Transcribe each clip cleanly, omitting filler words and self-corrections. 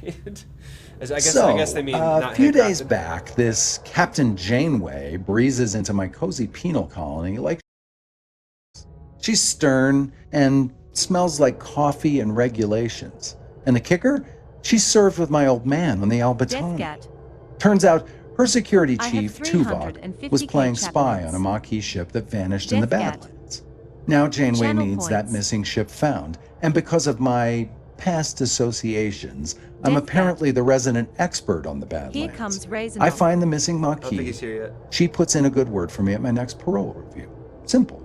complicated. I guess they mean not a few days handcrafted. back, this Captain Janeway breezes into my cozy penal colony like she's stern and smells like coffee and regulations. And the kicker? She's served with my old man on the Albatani. Turns out her security chief, Tuvok, was playing spy on a Maquis ship that vanished in the Badlands. Now Janeway needs that missing ship found, and because of my past associations, I'm apparently the resident expert on the Badlands. I find the missing I don't think Maquis. he's here yet. She puts in a good word for me at my next parole review. Simple.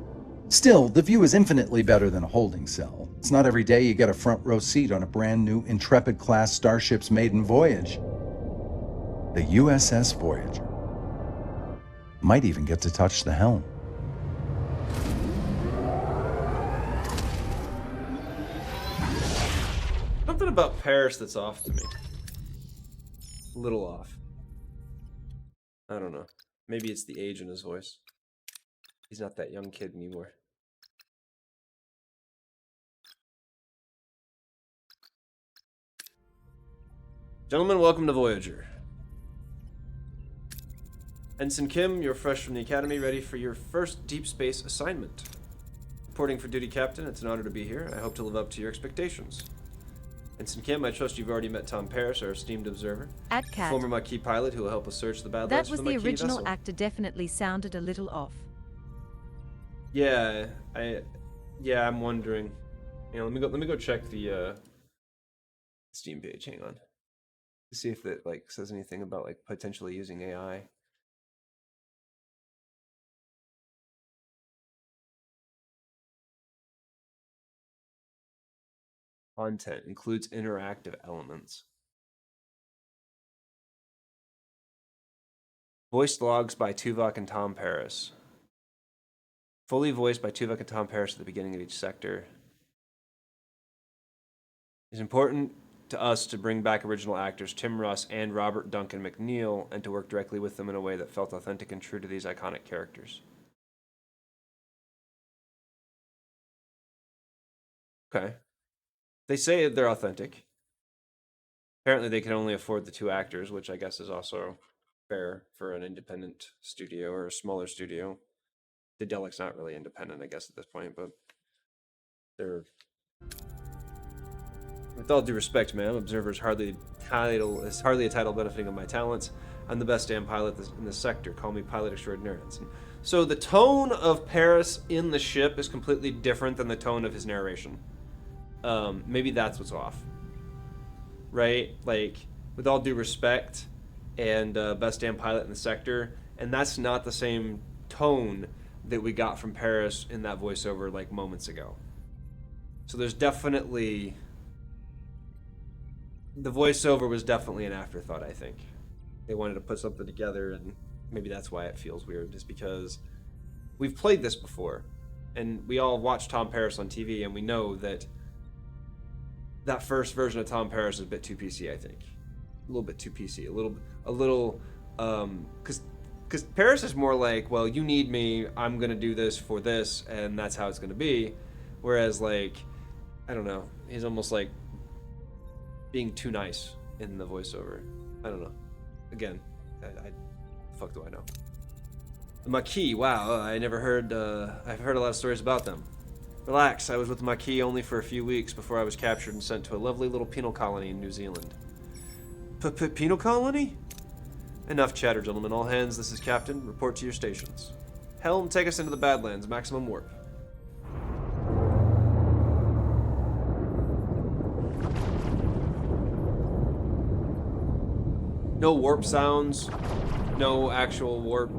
Still, the view is infinitely better than a holding cell. It's not every day you get a front row seat on a brand new Intrepid-class starship's maiden voyage. The USS Voyager. Might even get to touch the helm. Something about Paris that's off to me. A little off. I don't know. Maybe it's the age in his voice. He's not that young kid anymore. Gentlemen, welcome to Voyager. Ensign Kim, you're fresh from the academy, ready for your first deep space assignment. Reporting for duty, Captain. It's an honor to be here. I hope to live up to your expectations. Ensign Kim, I trust you've already met Tom Paris, our esteemed observer. Former Maquis pilot who will help us search the Badlands for the Maquis vessel. That was the original actor definitely sounded a little off. Yeah, I'm wondering. You know, let me go check the Steam page. Hang on. See if it like says anything about like potentially using AI. Content includes interactive elements. Voice logs by Tuvok and Tom Paris. Fully voiced by Tuvok and Tom Paris at the beginning of each sector. It's important to us to bring back original actors Tim Russ and Robert Duncan McNeil and to work directly with them in a way that felt authentic and true to these iconic characters. Okay. They say they're authentic. Apparently they can only afford the 2 actors, which I guess is also fair for an independent studio or a smaller studio. Daedelic's not really independent, I guess, at this point, but they're... With all due respect, ma'am, Observer's hardly a title benefiting of my talents. I'm the best damn pilot in this sector. Call me pilot extraordinaire. So the tone of Paris in the ship is completely different than the tone of his narration. Maybe that's what's off. Right? Like, with all due respect, and best damn pilot in the sector, and that's not the same tone that we got from Paris in that voiceover like moments ago. So there's definitely... The voiceover was definitely an afterthought, I think. They wanted to put something together, and maybe that's why it feels weird, just because we've played this before, and we all watched Tom Paris on TV, and we know that that first version of Tom Paris is a bit too PC, I think. A little bit too PC. Because Paris is more like, well, you need me, I'm going to do this for this, and that's how it's going to be. Whereas, like, I don't know, he's almost like being too nice in the voiceover. I don't know. Again, I fuck do I know? The Maquis, wow, I've heard a lot of stories about them. Relax, I was with the Maquis only for a few weeks before I was captured and sent to a lovely little penal colony in New Zealand. Penal colony? Enough chatter, gentlemen. All hands, this is Captain. Report to your stations. Helm, take us into the Badlands. Maximum warp. No warp sounds. No actual warp,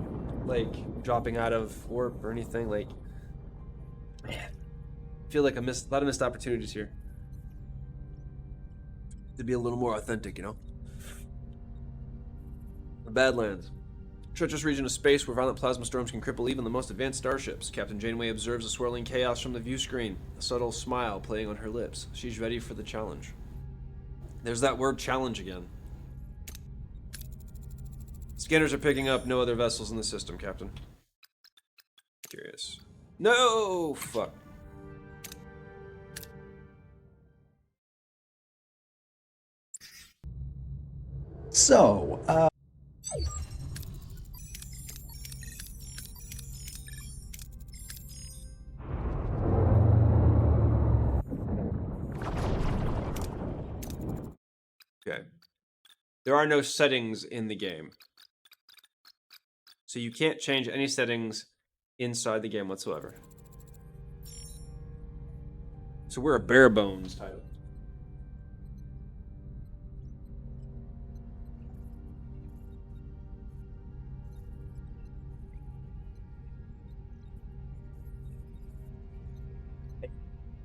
like, dropping out of warp or anything. Like, man. I feel like a lot of missed opportunities here. To be a little more authentic, you know? The Badlands. Treacherous region of space where violent plasma storms can cripple even the most advanced starships. Captain Janeway observes the swirling chaos from the view screen, a subtle smile playing on her lips. She's ready for the challenge. There's that word challenge again. Scanners are picking up no other vessels in the system, Captain. Curious. No! Fuck. So, Okay. There are no settings in the game. So you can't change any settings inside the game whatsoever. So we're a bare bones title.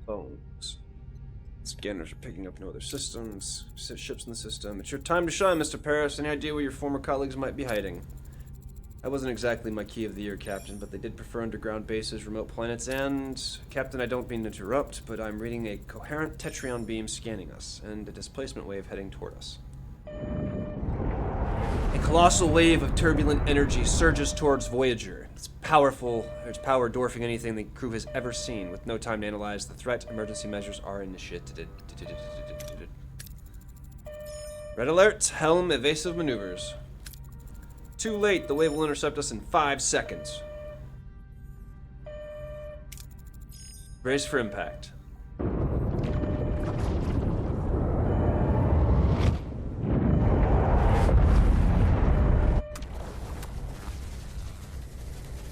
Bones. Scanners are picking up no other systems. Ships in the system. It's your time to shine, Mr. Paris. Any idea where your former colleagues might be hiding? That wasn't exactly my key of the year, Captain, but they did prefer underground bases, remote planets, and... Captain, I don't mean to interrupt, but I'm reading a coherent Tetrion beam scanning us, and a displacement wave heading toward us. A colossal wave of turbulent energy surges towards Voyager. It's powerful, its power dwarfing anything the crew has ever seen. With no time to analyze the threat, emergency measures are initiated. Red alert, helm, evasive maneuvers. Too late, the wave will intercept us in 5 seconds. Brace for impact.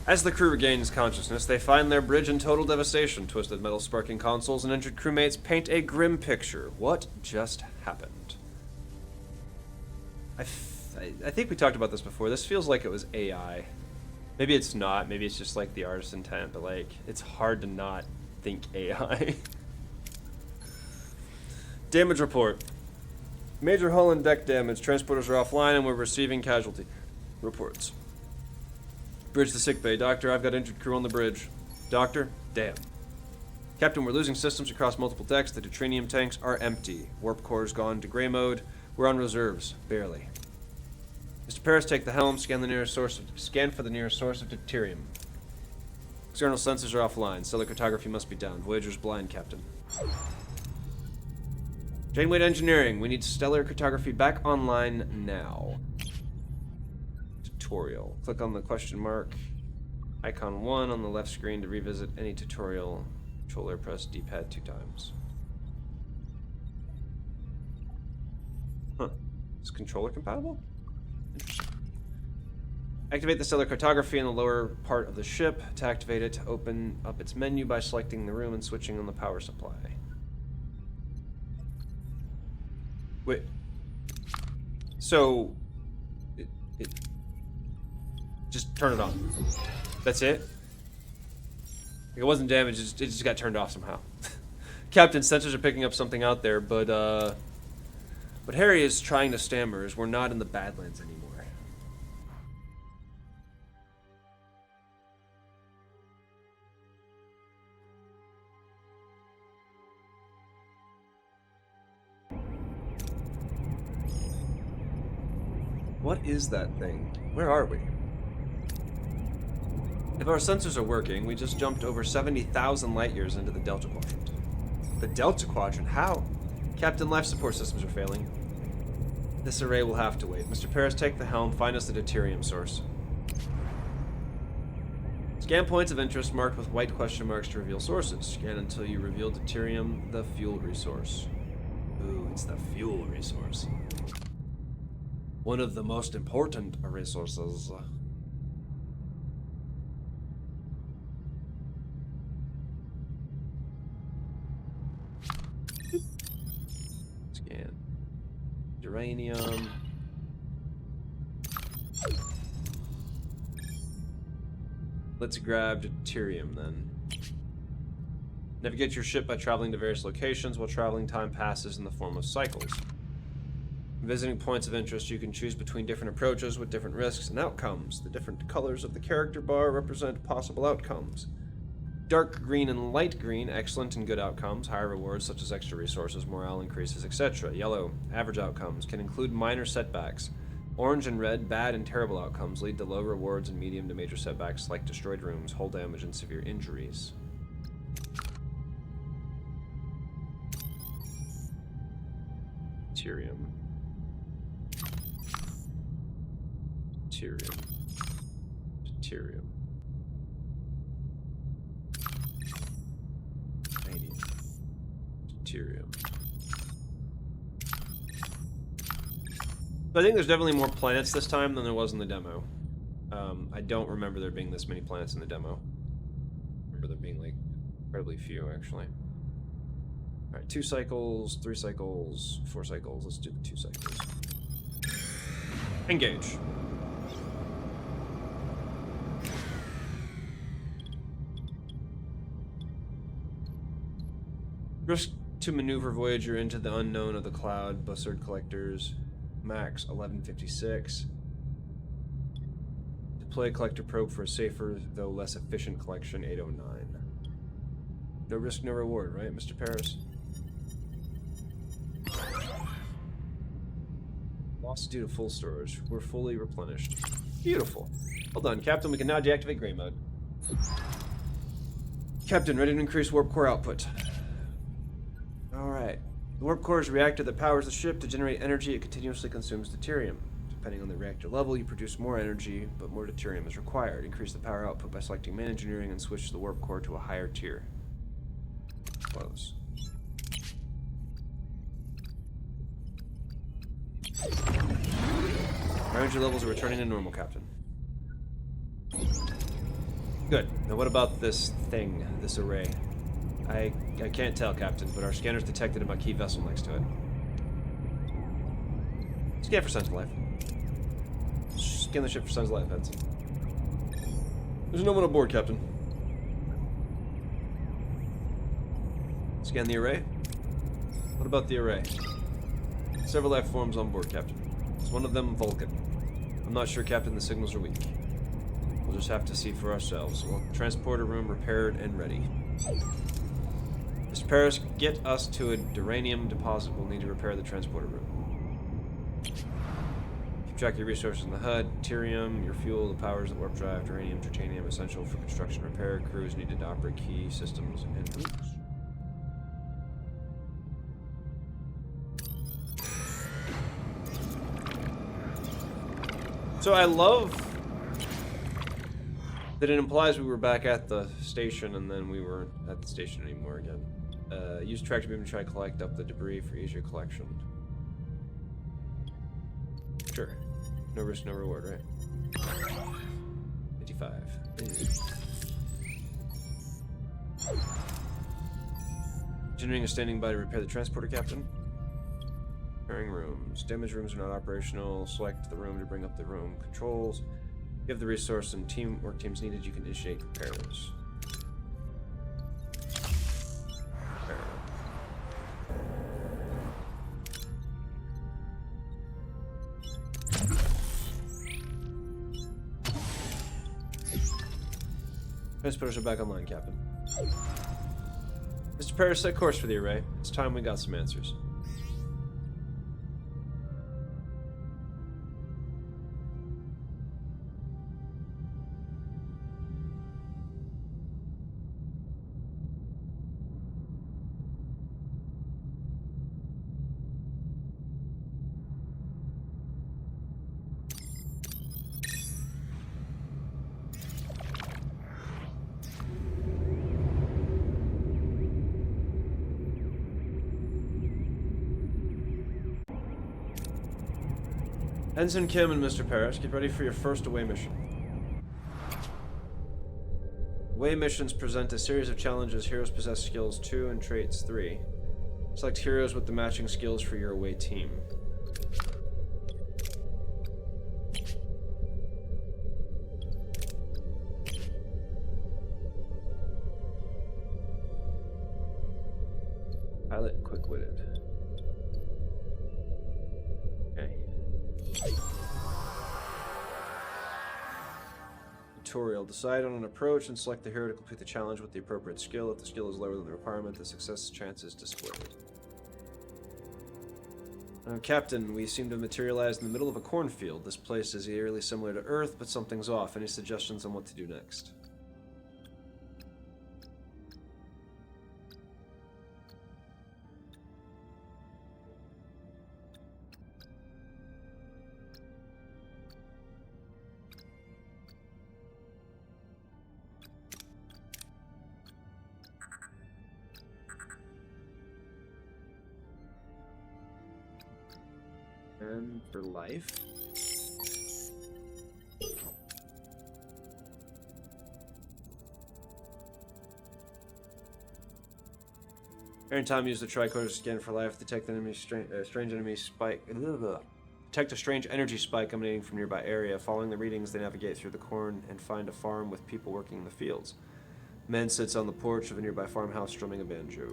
As the crew regains consciousness, they find their bridge in total devastation. Twisted metal sparking consoles and injured crewmates paint a grim picture. What just happened? I think we talked about this before. This feels like it was AI. Maybe it's not. Maybe it's just like the artist's intent, but like, it's hard to not think AI. Damage report. Major hull and deck damage. Transporters are offline and we're receiving casualty reports. Bridge to sickbay. Doctor, I've got injured crew on the bridge. Doctor, damn. Captain, we're losing systems across multiple decks. The deuterium tanks are empty. Warp core's gone to gray mode. We're on reserves. Barely. Mr. Paris, take the helm. Scan for the nearest source of deuterium. External sensors are offline. Stellar cartography must be down. Voyager's blind, Captain. Janeway to engineering. We need stellar cartography back online now. Tutorial. Click on the question mark. Icon 1 on the left screen to revisit any tutorial. Controller, press D-pad 2 times. Huh. Is controller compatible? Interesting. Activate the stellar cartography in the lower part of the ship. To activate it, open up its menu by selecting the room and switching on the power supply. Wait. So... Just turn it on. That's it? It wasn't damaged, it just got turned off somehow. Captain, sensors are picking up something out there, but what Harry is trying to stammer is we're not in the Badlands anymore. What is that thing? Where are we? If our sensors are working, we just jumped over 70,000 light years into the Delta Quadrant. The Delta Quadrant? How? Captain, life support systems are failing. This array will have to wait. Mr. Paris, take the helm. Find us the deuterium source. Scan points of interest marked with white question marks to reveal sources. Scan until you reveal deuterium, the fuel resource. Ooh, it's the fuel resource. One of the most important resources. Scan. Uranium. Let's grab deuterium then. Navigate your ship by traveling to various locations while traveling time passes in the form of cycles. Visiting points of interest, you can choose between different approaches with different risks and outcomes. The different colors of the character bar represent possible outcomes. Dark green and light green, excellent and good outcomes, higher rewards such as extra resources, morale increases, etc. Yellow, average outcomes, can include minor setbacks. Orange and red, bad and terrible outcomes, lead to low rewards and medium to major setbacks like destroyed rooms, hull damage, and severe injuries. Deuterium. Deuterium. Deuterium. Uranium. Deuterium. So I think there's definitely more planets this time than there was in the demo. I don't remember there being this many planets in the demo. I remember there being like incredibly few, actually. All right, 2 cycles, 3 cycles, 4 cycles. Let's do the 2 cycles. Engage. Risk to maneuver Voyager into the unknown of the cloud. Buzzard collectors. Max 1156. Deploy a collector probe for a safer, though less efficient collection 809. No risk, no reward, right, Mr. Paris? Lost due to full storage. We're fully replenished. Beautiful. Well done, Captain. We can now deactivate gray mode. Captain, ready to increase warp core output. Alright. The warp core is a reactor that powers the ship. To generate energy, it continuously consumes deuterium. Depending on the reactor level, you produce more energy, but more deuterium is required. Increase the power output by selecting main engineering and switch the warp core to a higher tier. Close. Our energy levels are returning to normal, Captain. Good. Now what about this thing, this array? I can't tell, Captain, but our scanners detected a Maquis vessel next to it. Scan for signs of life. Scan the ship for signs of life, Benson. There's no one aboard, Captain. Scan the array. What about the array? Several life forms on board, Captain. Is one of them Vulcan? I'm not sure, Captain. The signals are weak. We'll just have to see for ourselves. We'll transporter room repaired and ready. Mr. Paris, get us to a uranium deposit. We'll need to repair the transporter room. Keep track of your resources in the HUD. Deuterium, your fuel, the powers, the warp drive, uranium, titanium, essential for construction repair. Crews needed to operate key systems and routes. So I love that it implies we were back at the station and then we weren't at the station anymore again. Use tractor beam to try to collect up the debris for easier collection. Sure. No risk, no reward, right? 55. Engineering is standing by to repair the transporter, Captain. Repairing rooms. Damaged rooms are not operational. Select the room to bring up the room controls. If you have the resource and teamwork teams needed, you can initiate repairs. Repair. Transporters are back online, Captain. Mr. Paris, set course for the array. It's time we got some answers. Ensign Kim and Mr. Paris, get ready for your first away mission. Away missions present a series of challenges. Heroes possess skills 2 and traits 3. Select heroes with the matching skills for your away team. Pilot quick-witted. Okay. Tutorial. Decide on an approach and select the hero to complete the challenge with the appropriate skill. If the skill is lower than the requirement, the success chance is displayed. Captain, we seem to have materialized in the middle of a cornfield. This place is eerily similar to Earth, but something's off. Any suggestions on what to do next? And for life. Harry and Tom use the tricorder scan for life. Detect an enemy strange enemy spike. Detect a strange energy spike emanating from nearby area. Following the readings, they navigate through the corn and find a farm with people working in the fields. Man sits on the porch of a nearby farmhouse strumming a banjo.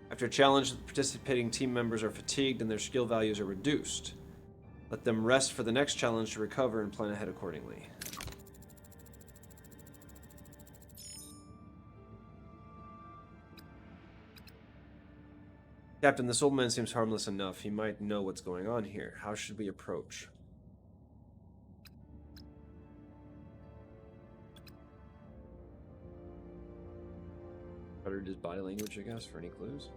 After a challenge, the participating team members are fatigued and their skill values are reduced. Let them rest for the next challenge to recover and plan ahead accordingly. Captain, this old man seems harmless enough. He might know what's going on here. How should we approach? Try to read his body language, I guess, for any clues.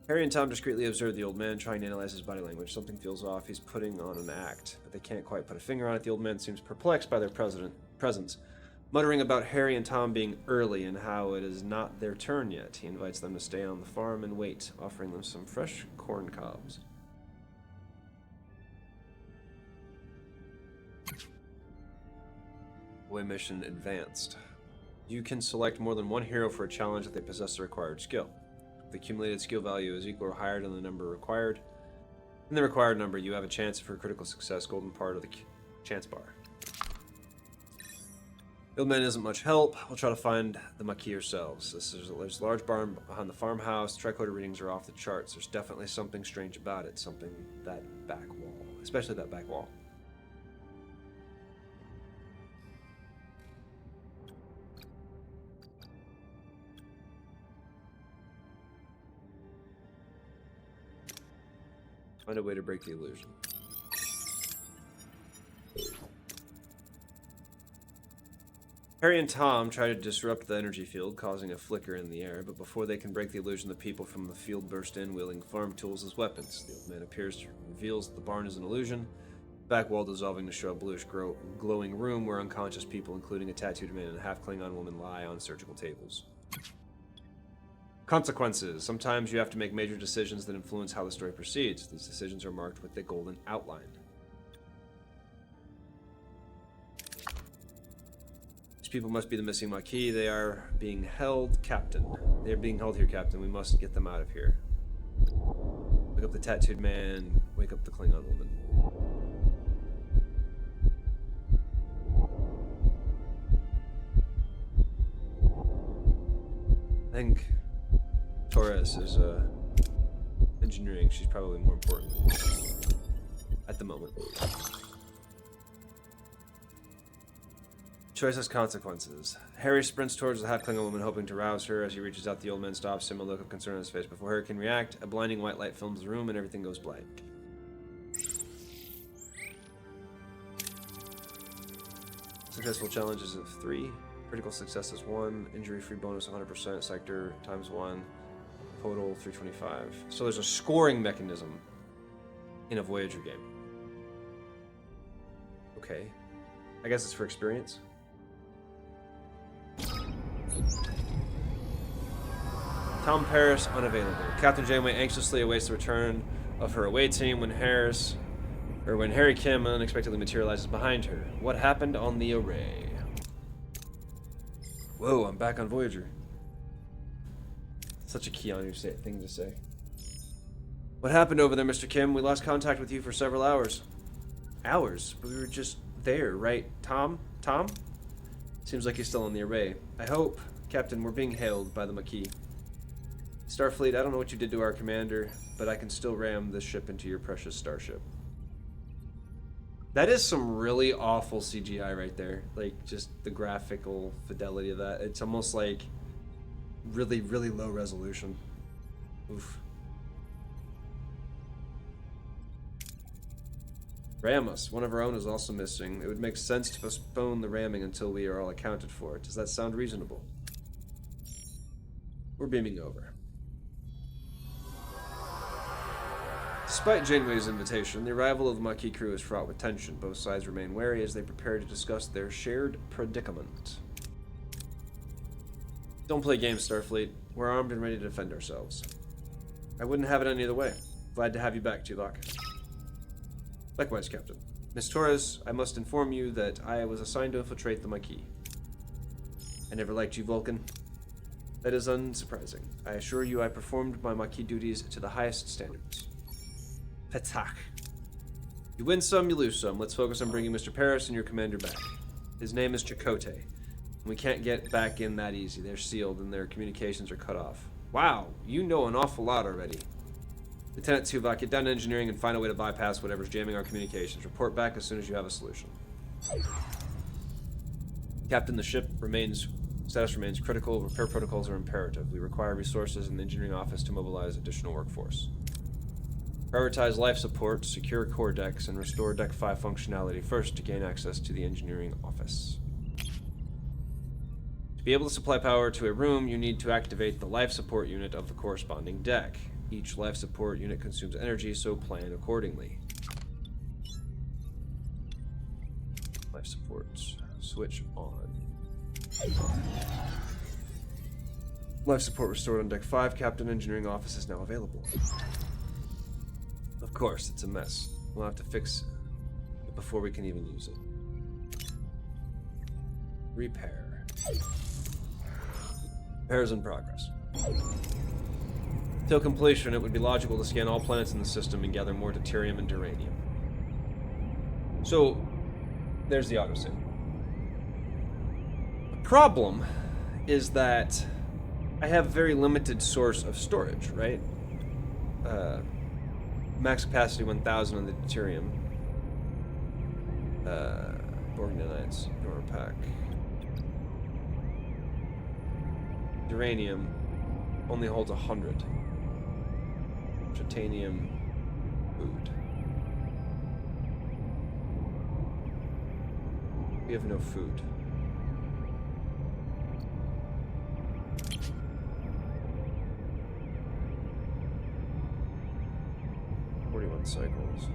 Harry and Tom discreetly observe the old man, trying to analyze his body language. Something feels off. He's putting on an act, but they can't quite put a finger on it. The old man seems perplexed by their presence, muttering about Harry and Tom being early and how it is not their turn yet. He invites them to stay on the farm and wait, offering them some fresh corn cobs. Away mission advanced. You can select more than one hero for a challenge if they possess the required skill. The accumulated skill value is equal or higher than the number required. In the required number, you have a chance for critical success, golden part of the chance bar. The old man isn't much help. We'll try to find the Maquis ourselves. There's a large barn behind the farmhouse. Tricorder readings are off the charts. There's definitely something strange about it. Something that back wall. Especially that back wall. Find a way to break the illusion. Harry and Tom try to disrupt the energy field, causing a flicker in the air, but before they can break the illusion, the people from the field burst in, wielding farm tools as weapons. The old man appears, reveals that the barn is an illusion, back wall dissolving to show a bluish glowing room where unconscious people, including a tattooed man and a half-Klingon woman, lie on surgical tables. Consequences. Sometimes you have to make major decisions that influence how the story proceeds. These decisions are marked with a golden outline. These people must be the missing Maquis. They are being held, Captain. They are being held here, Captain. We must get them out of here. Wake up the tattooed man. Wake up the Klingon woman. I think Torres is engineering. She's probably more important at the moment. Choice has consequences. Harry sprints towards the half-Klingon woman, hoping to rouse her. As he reaches out, the old man stops him, a look of concern on his face. Before Harry can react, a blinding white light fills the room and everything goes blank. Successful challenges of 3. Critical success is 1. Injury-free bonus 100%. Sector times 1. Total 325. So there's a scoring mechanism in a Voyager game. Okay. I guess it's for experience. Tom Paris unavailable. Captain Janeway anxiously awaits the return of her away team when Harry Kim unexpectedly materializes behind her. What happened on the array? Whoa, I'm back on Voyager. Such a Keanu thing to say. What happened over there, Mr. Kim? We lost contact with you for several hours. Hours? But we were just there, right? Tom? Tom? Seems like he's still on the array. I hope. Captain, we're being hailed by the Maquis. Starfleet, I don't know what you did to our commander, but I can still ram this ship into your precious starship. That is some really awful CGI right there. Like, just the graphical fidelity of that. It's almost like really, really low resolution. Oof. Ram us. One of our own is also missing. It would make sense to postpone the ramming until we are all accounted for. Does that sound reasonable? We're beaming over. Despite Janeway's invitation, the arrival of the Maquis crew is fraught with tension. Both sides remain wary as they prepare to discuss their shared predicament. Don't play games, Starfleet. We're armed and ready to defend ourselves. I wouldn't have it any other way. Glad to have you back, Tuvok. Likewise, Captain. Miss Torres, I must inform you that I was assigned to infiltrate the Maquis. I never liked you, Vulcan. That is unsurprising. I assure you I performed my Maquis duties to the highest standards. Petak. You win some, you lose some. Let's focus on bringing Mr. Paris and your commander back. His name is Chakotay. We can't get back in that easy. They're sealed and their communications are cut off. Wow, you know an awful lot already. Lieutenant Tuvok, get down to engineering and find a way to bypass whatever's jamming our communications. Report back as soon as you have a solution. Captain, the ship status remains critical. Repair protocols are imperative. We require resources in the engineering office to mobilize additional workforce. Prioritize life support, secure core decks, and restore Deck 5 functionality first to gain access to the engineering office. To be able to supply power to a room, you need to activate the life support unit of the corresponding deck. Each life support unit consumes energy, so plan accordingly. Life support. Switch on. Life support restored on Deck 5. Captain Engineering Office is now available. Of course, it's a mess. We'll have to fix it before we can even use it. Repair. Repairs in progress. Till completion, it would be logical to scan all planets in the system and gather more deuterium and duranium. So, there's the autosave. The problem is that I have a very limited source of storage, right? Max capacity 1000 on the deuterium. Borg nanites, Norpack. Uranium only holds 100. Titanium, food. We have no food. Cycles.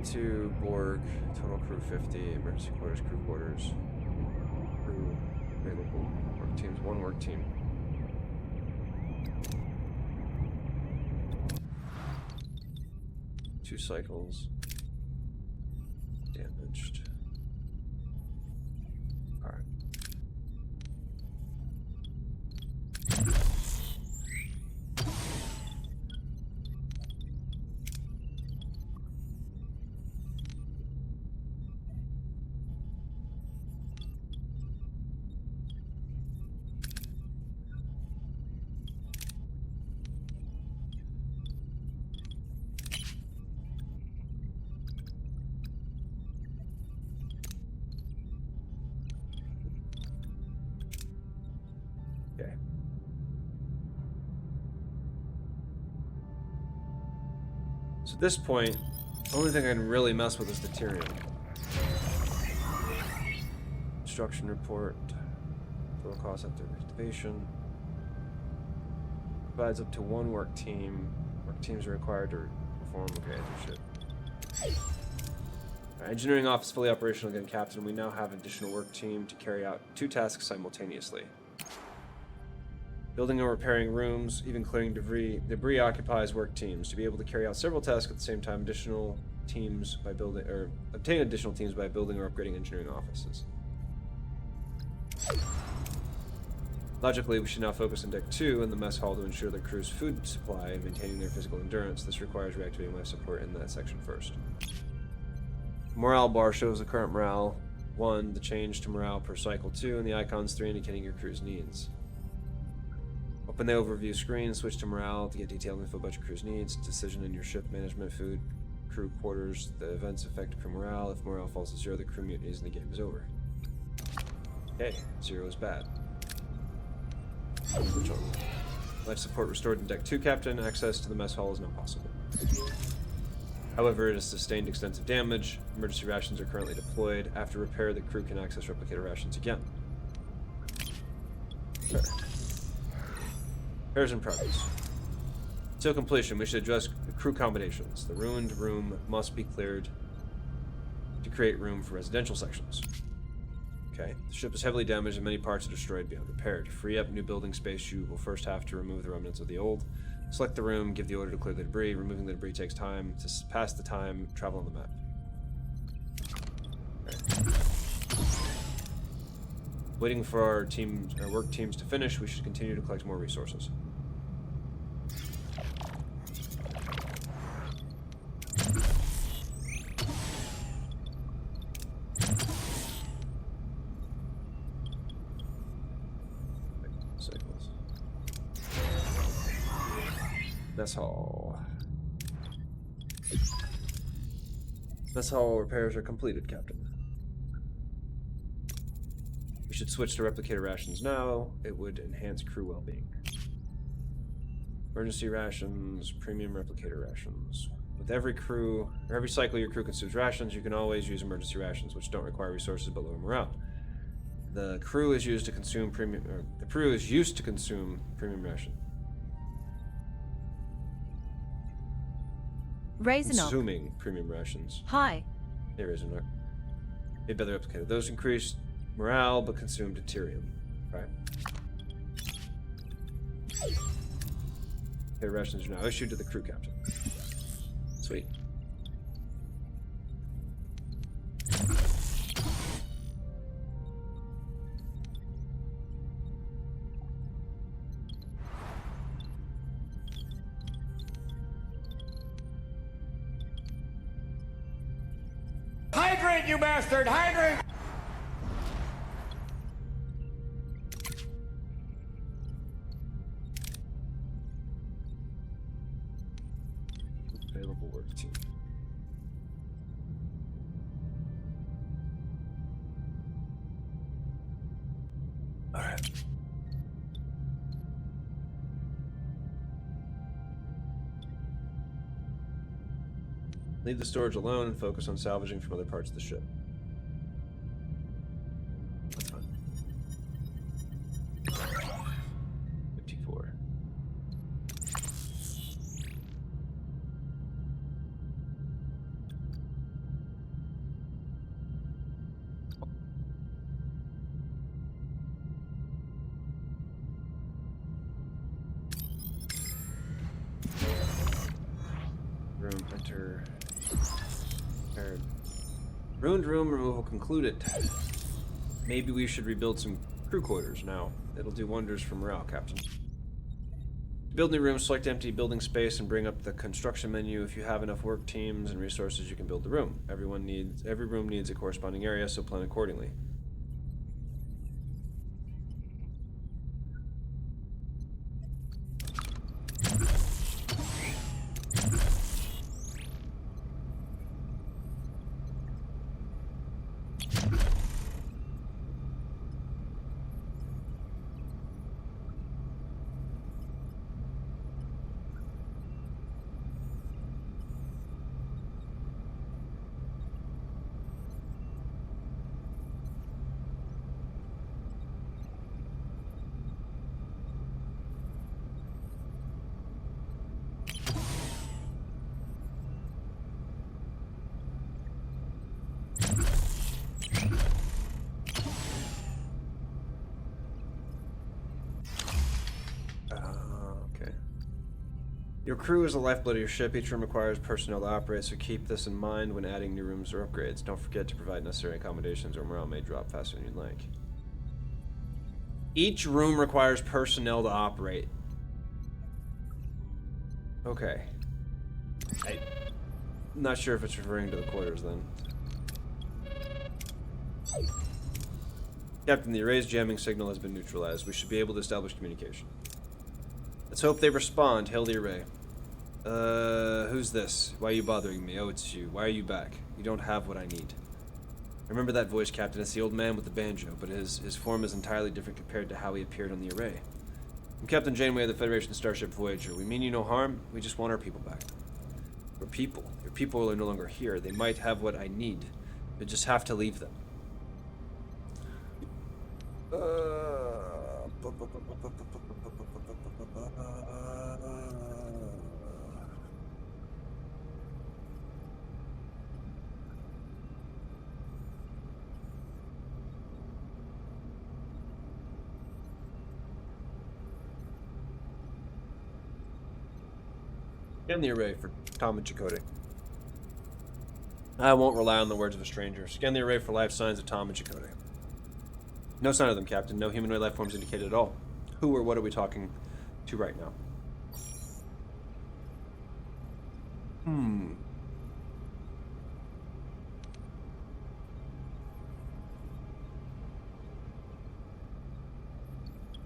To Borg, total crew 50, emergency quarters, crew quarters, crew available, work teams, one work team. Two cycles. Damaged. Alright. So at this point, the only thing I can really mess with is deuterium. Construction report. Total cost after activation. Provides up to one work team. Work teams are required to perform. Okay, shit. Engineering office fully operational again, Captain. We now have an additional work team to carry out 2 tasks simultaneously. Building and repairing rooms, even clearing debris occupies work teams. To be able to carry out several tasks at the same time, additional teams by building or obtain additional teams by building or upgrading engineering offices. Logically, we should now focus on Deck 2 and the mess hall to ensure the crew's food supply and maintaining their physical endurance. This requires reactivating life support in that section first. Morale bar shows the current morale 1, the change to morale per cycle 2, and the icons 3 indicating your crew's needs. Open the overview screen, switch to morale to get detailed info about your crew's needs, decision in your ship management, food, crew quarters, the events affect crew morale. If morale falls to 0, the crew mutinies and the game is over. Okay, 0 is bad. Life support restored in Deck 2, Captain. Access to the mess hall is not possible. However, it has sustained extensive damage. Emergency rations are currently deployed. After repair, the crew can access replicator rations again. Repair. Repairs in progress. Until completion, we should address crew combinations. The ruined room must be cleared to create room for residential sections. Okay. The ship is heavily damaged and many parts are destroyed beyond repair. To free up new building space, you will first have to remove the remnants of the old. Select the room, give the order to clear the debris. Removing the debris takes time. To pass the time, travel on the map. Okay. Waiting for our work teams to finish, we should continue to collect more resources. Mess hall. Mess hall repairs are completed, Captain. We should switch to replicator rations now. It would enhance crew well-being. Emergency rations, premium replicator rations. With every cycle your crew consumes rations, you can always use emergency rations, which don't require resources but lower morale. The crew is used to consume premium ration. Consuming premium rations. Hi. There is an a better replicator. Those increase morale but consume deuterium. Right. Okay, rations are now issued to the crew captain. Sweet. Hydrate, you bastard! Hydrate! Available work team. Alright. Leave the storage alone and focus on salvaging from other parts of the ship. That's fine. 54. Room, enter. Ruined room removal concluded. Maybe we should rebuild some crew quarters now. It'll do wonders for morale, Captain. To build new rooms, select empty building space and bring up the construction menu. If you have enough work teams and resources, you can build the room. Every room needs a corresponding area, so plan accordingly. Your crew is the lifeblood of your ship. Each room requires personnel to operate, so keep this in mind when adding new rooms or upgrades. Don't forget to provide necessary accommodations or morale may drop faster than you'd like. Each room requires personnel to operate. Okay. I'm not sure if it's referring to the quarters then. Captain, the array's jamming signal has been neutralized. We should be able to establish communication. Let's hope they respond. Hail the array. Who's this? Why are you bothering me? Oh, it's you. Why are you back? You don't have what I need. Remember that voice, Captain. It's the old man with the banjo, but his form is entirely different compared to how he appeared on the array. I'm Captain Janeway of the Federation starship Voyager. We mean you no harm. We just want our people back. Your people. Your people are no longer here. They might have what I need. We just have to leave them. Scan the array for Tom and Chakotay. I won't rely on the words of a stranger. Scan the array for life signs of Tom and Chakotay. No sign of them, Captain. No humanoid life forms indicated at all. Who or what are we talking to right now?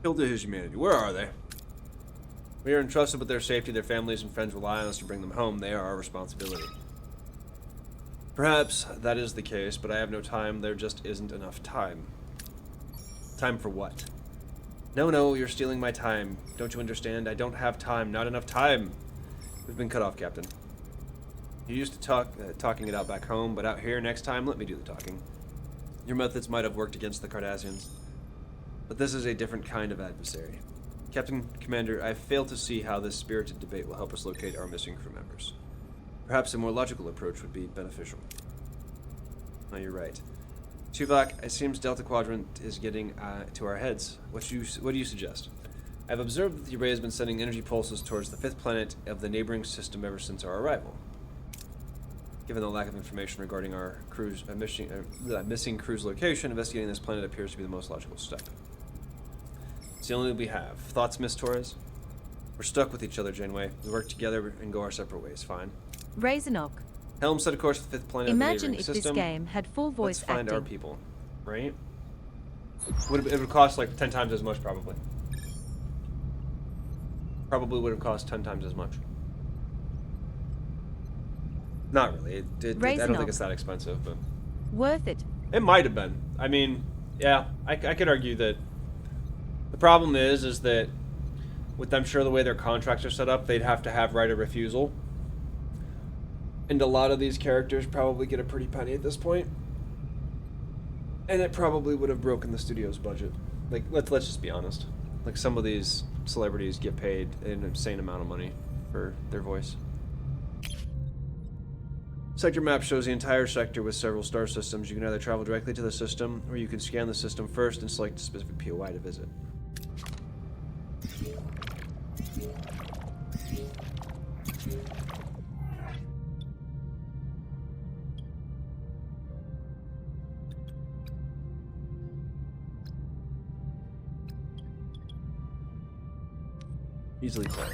Killed to his humanity. Where are they? We are entrusted with their safety. Their families and friends rely on us to bring them home. They are our responsibility. Perhaps that is the case, but I have no time. There just isn't enough time. Time for what? No, you're stealing my time. Don't you understand? I don't have time. Not enough time. We've been cut off, Captain. You used to talking it out back home, but out here, next time, let me do the talking. Your methods might have worked against the Cardassians, but this is a different kind of adversary. Captain Commander, I fail to see how this spirited debate will help us locate our missing crew members. Perhaps a more logical approach would be beneficial. No, you're right. Tuvok, it seems Delta Quadrant is getting to our heads. What do you suggest? I've observed that the array has been sending energy pulses towards the fifth planet of the neighboring system ever since our arrival. Given the lack of information regarding our missing crew's location, investigating this planet appears to be the most logical step. It's the only we have. Thoughts, Miss Torres? We're stuck with each other, Janeway. We work together and go our separate ways. Fine. Razornock. Helm set a course for the fifth planet Imagine of the if neighboring system. this game had full voice Let's find acting. our people, right? It would cost like 10 times as much, probably. Probably would have cost 10 times as much. Not really. I don't think it's that expensive, but Worth it. it might have been. I mean, yeah, I could argue that. The problem is that with them, sure, the way their contracts are set up, they'd have to have right of refusal. And a lot of these characters probably get a pretty penny at this point. And it probably would have broken the studio's budget. Like, let's just be honest. Like, some of these celebrities get paid an insane amount of money for their voice. Sector map shows the entire sector with several star systems. You can either travel directly to the system, or you can scan the system first and select a specific POI to visit. Easily click.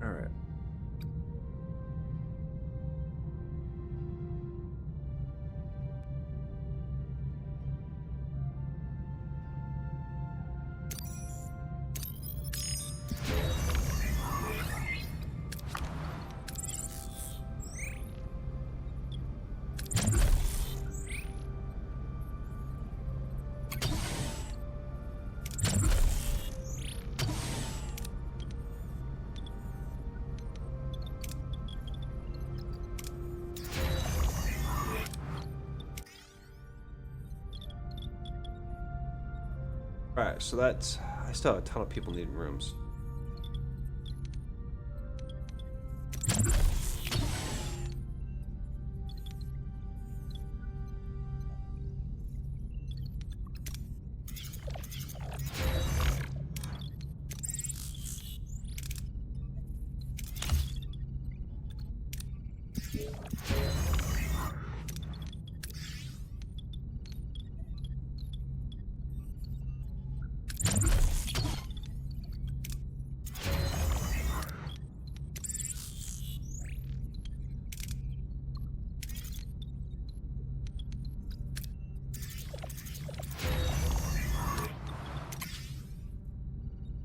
Alright. Alright, so that's... I still have a ton of people needing rooms.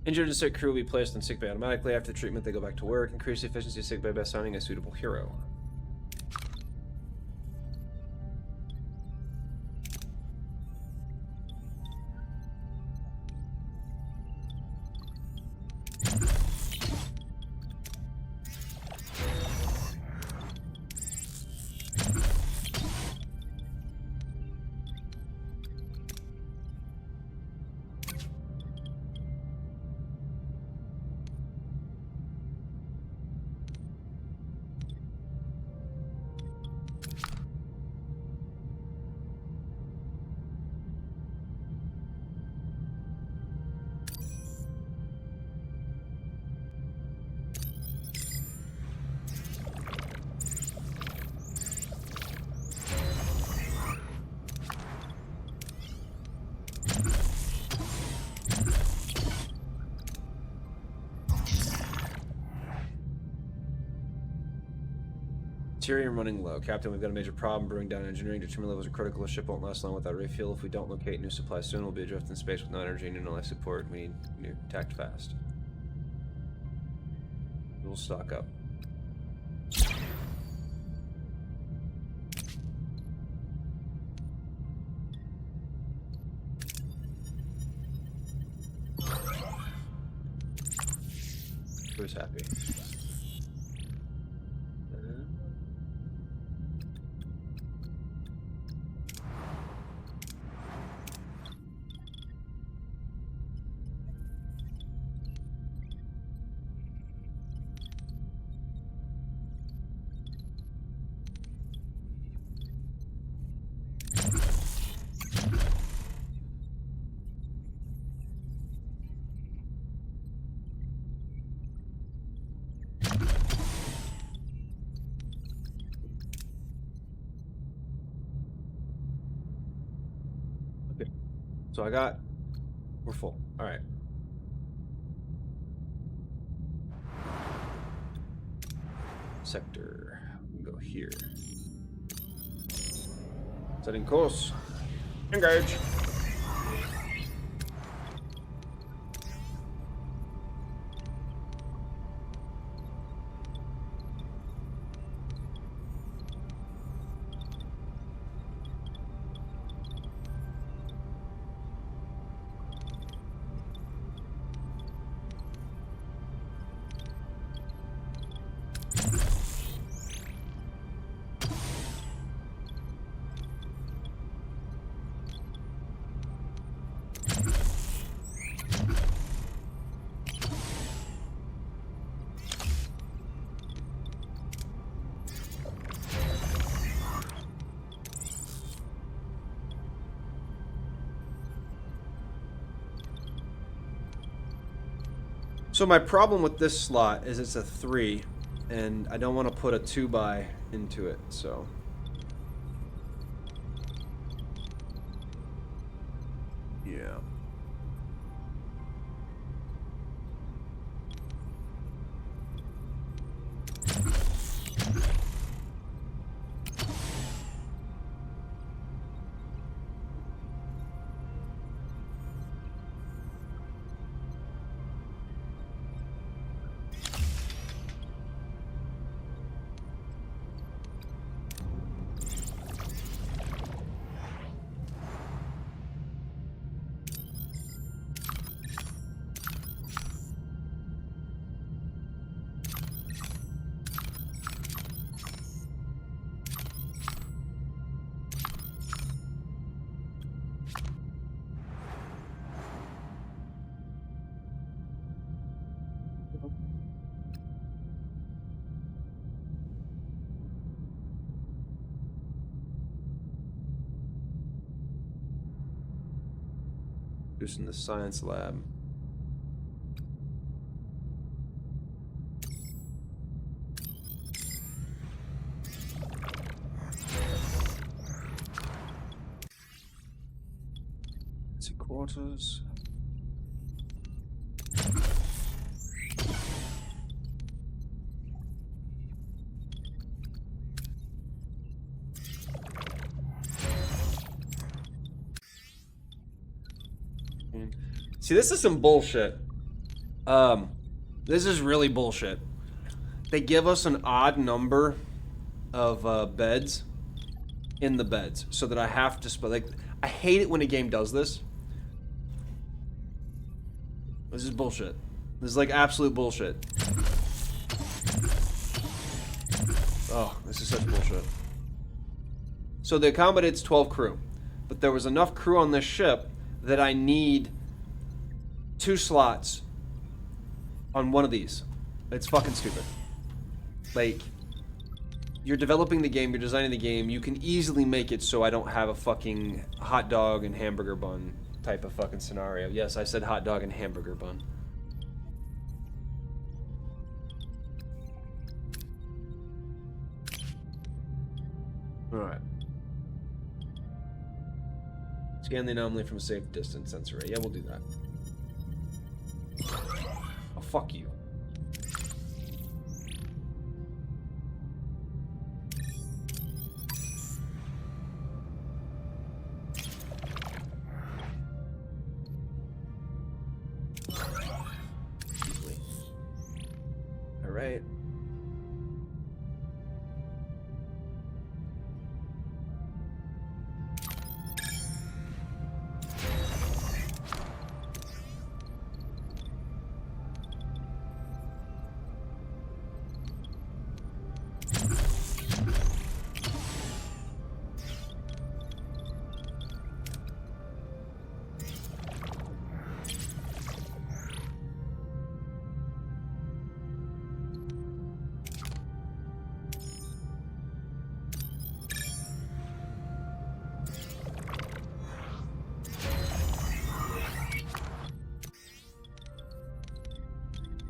Injured and sick crew will be placed on sickbay automatically. After the treatment, they go back to work. Increase the efficiency of sickbay by assigning a suitable hero. Tyrion running low. Captain, we've got a major problem brewing down engineering. Determined levels are critical. The ship won't last long without refuel. If we don't locate new supplies soon, we'll be adrift in space with no energy and no life support. We need new tact fast. We'll stock up. Who's happy? So we're full. All right. Sector. We can go here. Setting course. Engage. So my problem with this slot is it's a 3, and I don't want to put a 2x into it, so... Yeah. Just in the science lab. See quarters. See, this is some bullshit. This is really bullshit. They give us an odd number of beds in the beds, so that I have to like. I hate it when a game does this. This is bullshit. This is like absolute bullshit. Oh, this is such bullshit. So they accommodates 12 crew, but there was enough crew on this ship that I need 2 slots on one of these. It's fucking stupid. Like, you're developing the game, you're designing the game, you can easily make it so I don't have a fucking hot dog and hamburger bun type of fucking scenario. Yes, I said hot dog and hamburger bun. Alright. Scan the anomaly from a safe distance sensor array. Yeah, we'll do that. Oh, fuck you. right?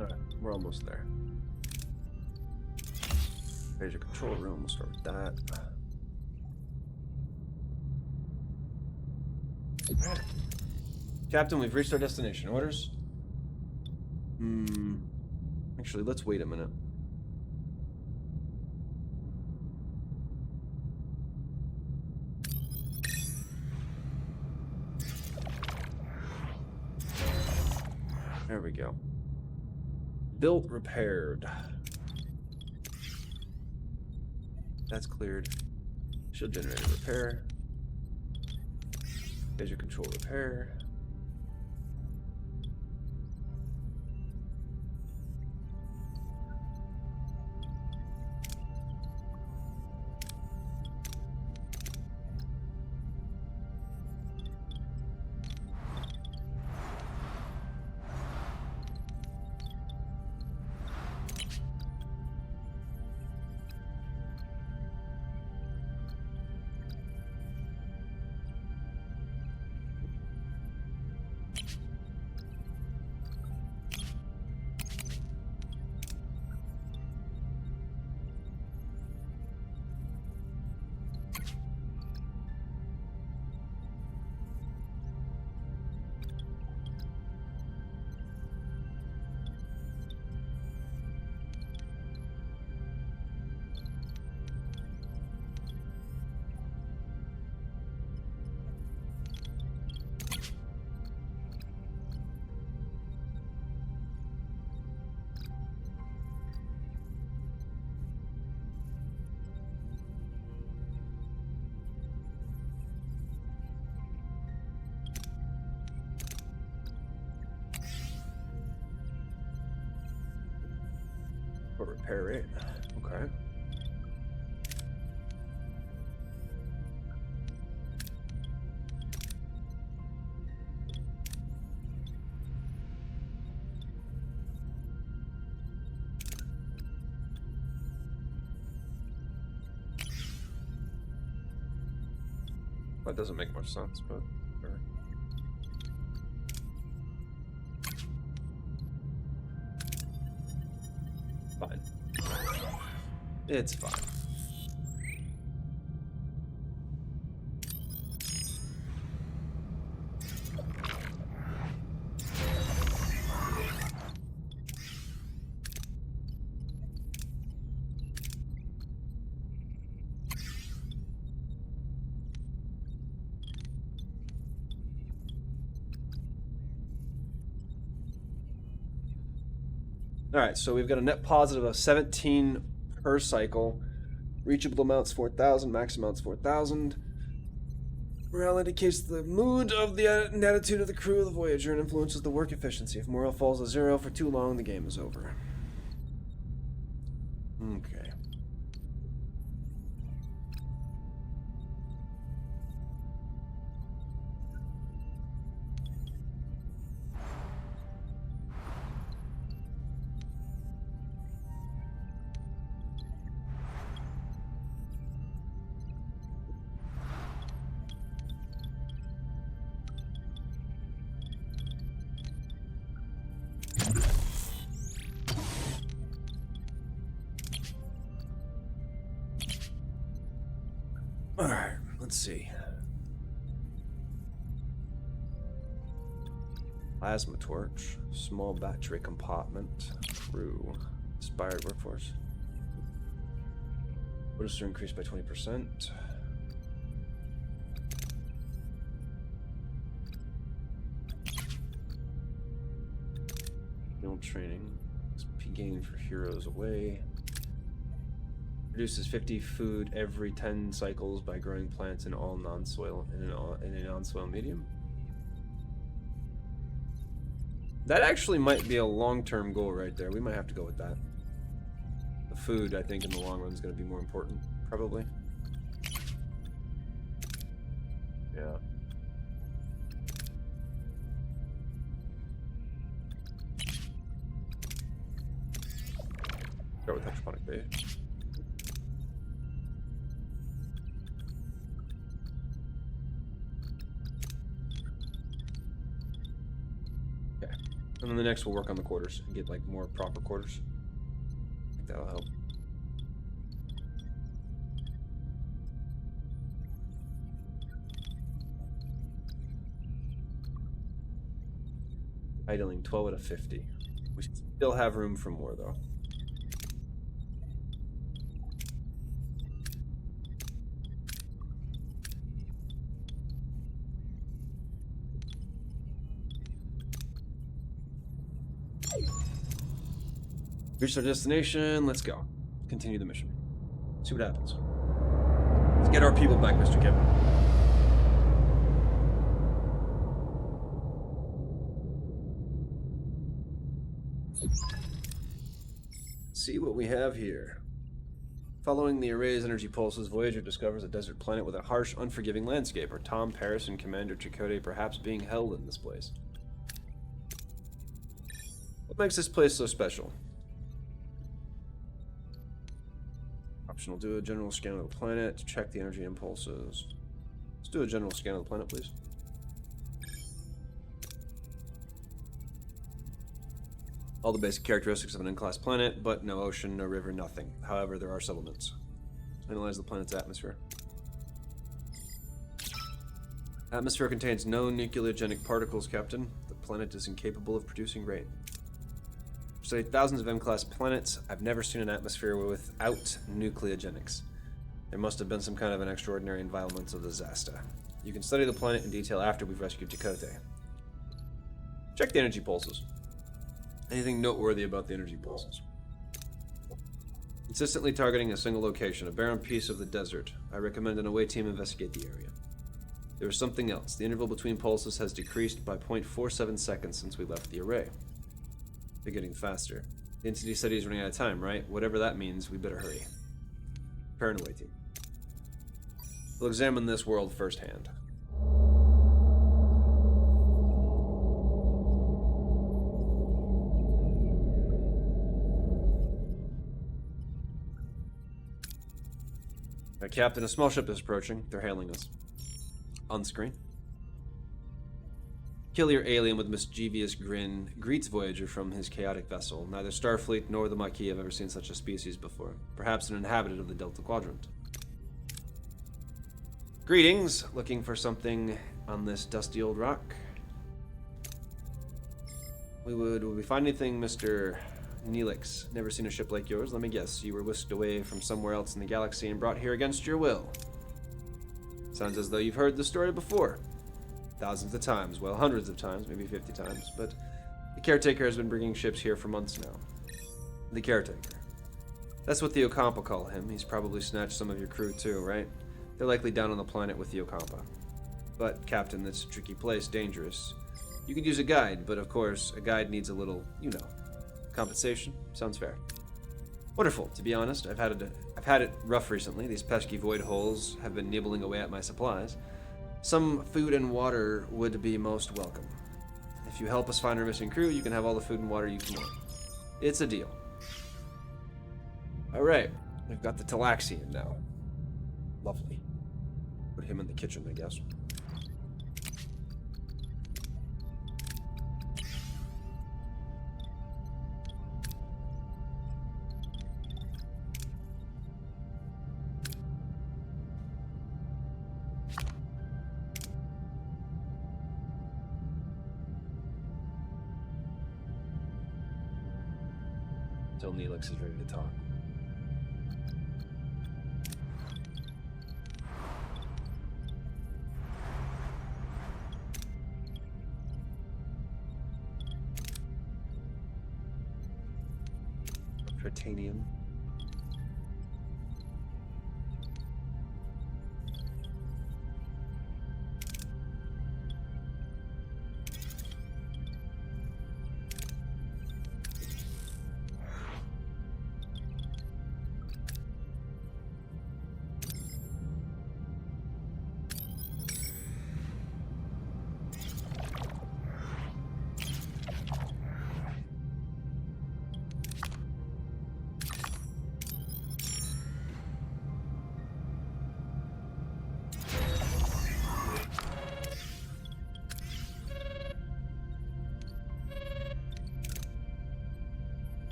Alright, we're almost there. There's your control room. We'll start with that. Alright. Captain, we've reached our destination. Orders? Actually, let's wait a minute. There we go. Built, repaired. That's cleared. Shield generator repair. There's your control repair. Or repair rate. Okay. That doesn't make much sense, but sure. Fine. It's fine. All right, so we've got a net positive of 17 per cycle. Reachable amounts 4,000, max amounts 4,000. Morale indicates the mood of the and attitude of the crew of the Voyager and influences the work efficiency. If morale falls to 0 for too long, the game is over. Okay. Alright, let's see. Plasma torch, small battery compartment, crew, inspired workforce. Register increased by 20%. Field training, XP gain for heroes away. Produces 50 food every 10 cycles by growing plants in all non-soil in a non-soil medium. That actually might be a long-term goal right there. We might have to go with that. The food, I think, in the long run is going to be more important, probably. Yeah. Start with hydroponic base. Okay. And then the next we'll work on the quarters and get like more proper quarters. I think that'll help. Idling 12 out of 50. We still have room for more though. Reached our destination. Let's go. Continue the mission. See what happens. Let's get our people back, Mr. Kevin. See what we have here. Following the array's energy pulses, Voyager discovers a desert planet with a harsh, unforgiving landscape. Are Tom, Paris, and Commander Chakotay perhaps being held in this place? What makes this place so special? Optional, do a general scan of the planet to check the energy impulses. Let's do a general scan of the planet, please. All the basic characteristics of an in-class planet, but no ocean, no river, nothing. However, there are settlements. Analyze the planet's atmosphere. Atmosphere contains no nucleogenic particles, Captain. The planet is incapable of producing rain. I've studied thousands of M-class planets. I've never seen an atmosphere without nucleogenics. There must have been some kind of an extraordinary environmental disaster. You can study the planet in detail after we've rescued Chakotay. Check the energy pulses. Anything noteworthy about the energy pulses? Consistently targeting a single location, a barren piece of the desert. I recommend an away team investigate the area. There is something else. The interval between pulses has decreased by 0.47 seconds since we left the array. They're getting faster. The entity study is running out of time, right? Whatever that means, we better hurry. Prepare an away team. We'll examine this world firsthand. Captain, a small ship is approaching. They're hailing us. On screen. Killer alien with mischievous grin greets Voyager from his chaotic vessel. Neither Starfleet nor the Maquis have ever seen such a species before. Perhaps an inhabitant of the Delta Quadrant. Greetings. Looking for something on this dusty old rock? Would we find anything, Mr. Neelix? Never seen a ship like yours. Let me guess, you were whisked away from somewhere else in the galaxy and brought here against your will. Sounds as though you've heard the story before. Thousands of times, well, hundreds of times, maybe 50 times, but the caretaker has been bringing ships here for months now. The caretaker. That's what the Ocampa call him. He's probably snatched some of your crew too, right? They're likely down on the planet with the Ocampa. But, Captain, that's a tricky place, dangerous. You could use a guide, but of course, a guide needs a little, you know, compensation. Sounds fair. Wonderful. To be honest, I've had it rough recently. These pesky void holes have been nibbling away at my supplies. Some food and water would be most welcome. If you help us find our missing crew, you can have all the food and water you can want. It's a deal. Alright, we've got the Talaxian now. Lovely. Put him in the kitchen, I guess. Until Neelix is ready to talk. Tritanium.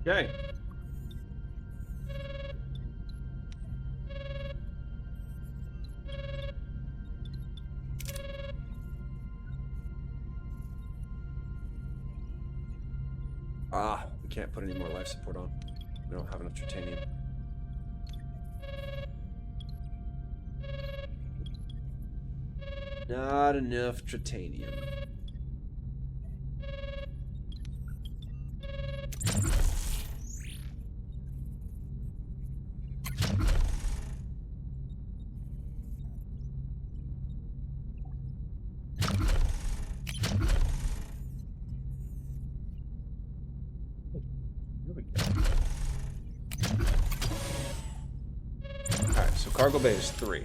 Okay. We can't put any more life support on. We don't have enough titanium. Not enough titanium. Alright, so cargo bay is 3.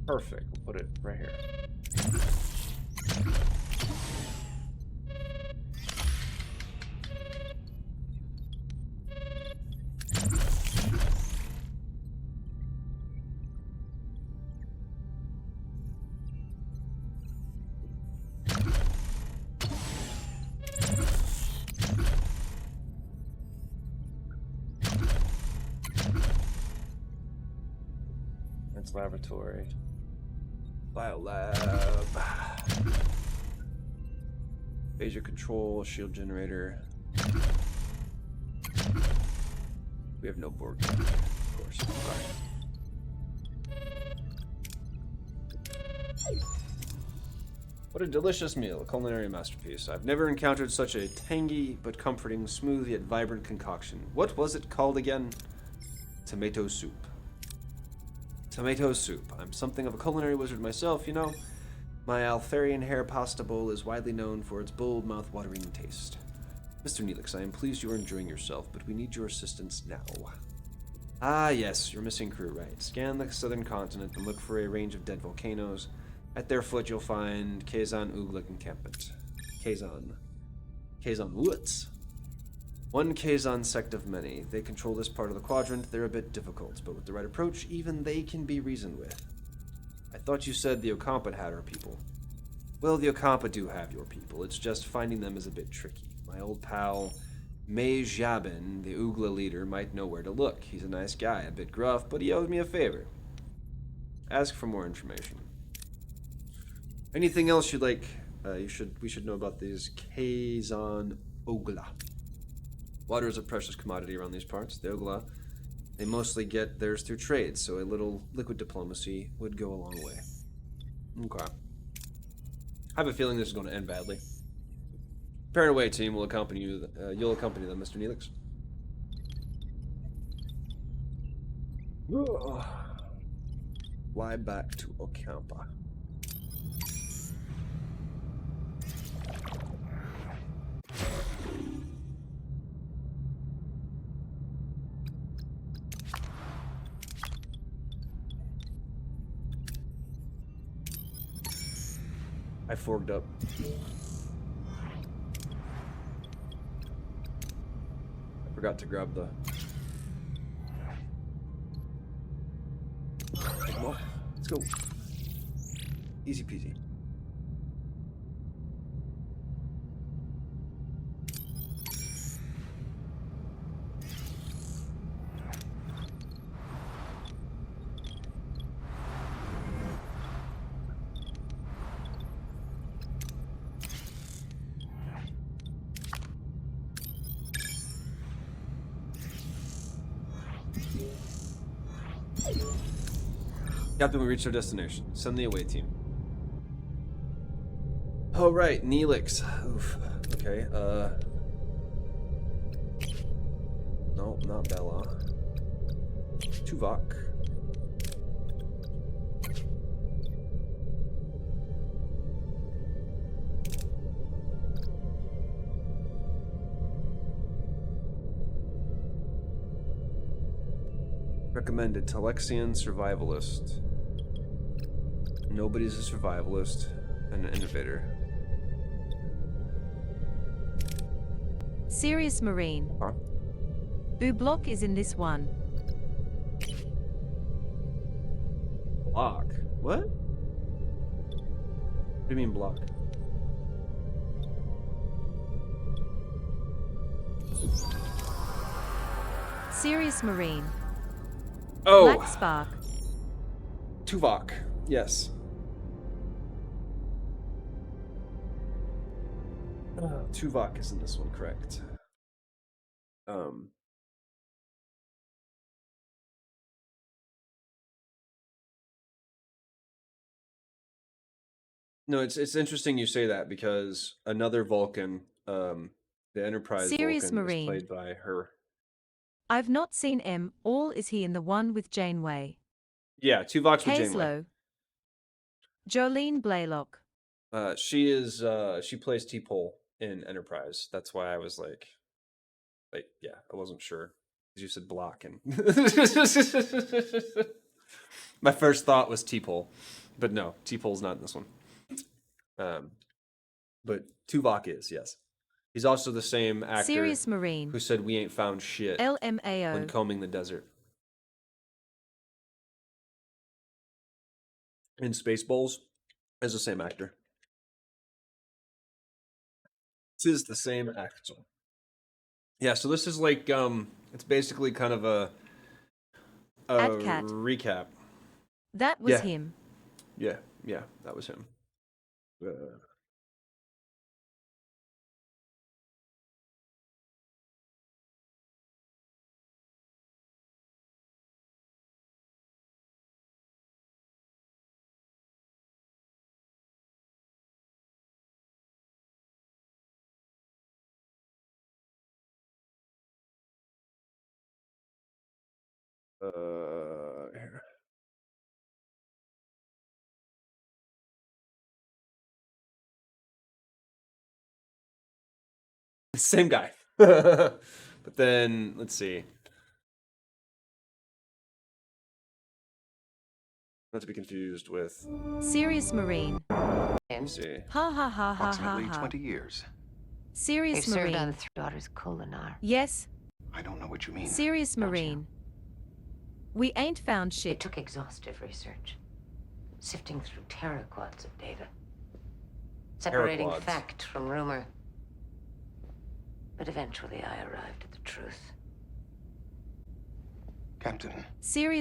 Perfect. We'll put it right here. That's laboratory. Biolab. Phasor control, shield generator. We have no board, of course. Okay. What a delicious meal, a culinary masterpiece. I've never encountered such a tangy but comforting, smooth yet vibrant concoction. What was it called again? Tomato soup. Tomato soup. I'm something of a culinary wizard myself, you know. My Altharian hair pasta bowl is widely known for its bold, mouth-watering taste. Mr. Neelix, I am pleased you are enjoying yourself, but we need your assistance now. Ah, yes, your missing crew, right. Scan the southern continent and look for a range of dead volcanoes. At their foot, you'll find Kazan Uglik encampment. Kazan Woods. One Kazan sect of many. They control this part of the quadrant. They're a bit difficult, but with the right approach, even they can be reasoned with. I thought you said the Okampa had our people. Well, the Okampa do have your people. It's just finding them is a bit tricky. My old pal, Mei Jabin, the Ugla leader, might know where to look. He's a nice guy, a bit gruff, but he owes me a favor. Ask for more information. Anything else you'd like? We should know about these Kazan Ugla. Water is a precious commodity around these parts. The Ugla, they mostly get theirs through trade, so a little liquid diplomacy would go a long way. Okay. I have a feeling this is going to end badly. Prepare away, team. We'll accompany you. You'll accompany them, Mr. Neelix. Fly back to Okampa. I forked up. I forgot to grab the... Come on, let's go. Easy peasy. Captain, we reached our destination. Send the away team. Oh, right. Neelix. Oof. Okay, no, not Bella. Tuvok. Recommended Telexian survivalist. Nobody's a survivalist and an innovator. Sirius Marine. Huh? Block is in this one. Block? What? What do you mean block? Sirius Marine. Oh! Black Spark. Tuvok. Yes. Tuvok is in this one, correct. No, it's interesting you say that because another Vulcan, the Enterprise Sirius Vulcan, Marine. is played by her. I've not seen M. All is he in the one with Janeway? Yeah, Tuvok's with Janeway. Kaezlo. Jolene Blaylock. She plays T-Pole in Enterprise. That's why I was like, yeah, I wasn't sure because you said block and my first thought was T-Pole, but no, T-Pole's not in this one. But Tuvok is, yes. He's also the same actor Sirius Marine. who said we ain't found shit LMAO. when combing the desert. In Spaceballs is the same actor. This is the same actor. Yeah, so this is like it's basically kind of a Adcat. recap. That was Yeah. him. Yeah, that was him. Here. Same guy. But then let's see. Not to be confused with. Sirius Marine. Let's see. Ha ha ha ha ha Approximately ha. 20 years. Sirius They served Marine. on 3 daughters Kolinar. Yes, I don't know what you mean. Sirius don't you? Marine. We ain't found It shit. took exhaustive research, sifting through teraquads of data, separating Teraquads. fact from rumor. But eventually I arrived at the truth. Captain, Sirius